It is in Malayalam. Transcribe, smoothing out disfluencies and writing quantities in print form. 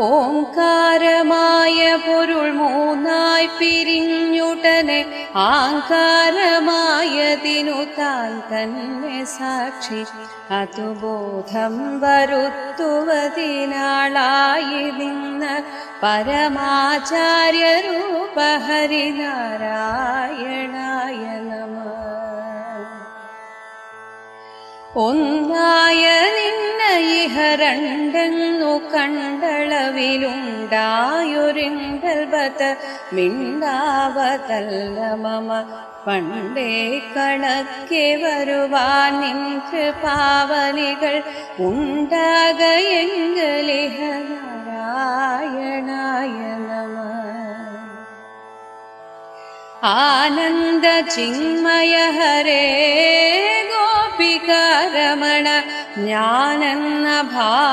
ഓംകാരമായ പൊരുൾ മൂന്നായി പിരിഞ്ഞുടനെ ആങ്കാരമായതിനു താൻ തന്നെ സാക്ഷി അതുബോധം വരുത്തുവതിനാളായി നിന്ന് പരമാചാര്യരൂപ ഹരിനാരായണായ നമഃ. ഒന്നായ നിന്ന ഇഹ രണ്ടെന്നു കണ്ടളവിലുണ്ടായൊരിങ്കൽബത മിണ്ടാവതല്ല മമ പണ്ടേ കണക്കെ വരുവാൻ നിൻ കൃപാവലികൾ ഉണ്ടാകയെങ്കലിഹ നാരായണായ നമഃ. ആനന്ദ ചിന്മയ ഹരേ ഗോപികാരമണ ജ്ഞാനെന്ന ഭാവ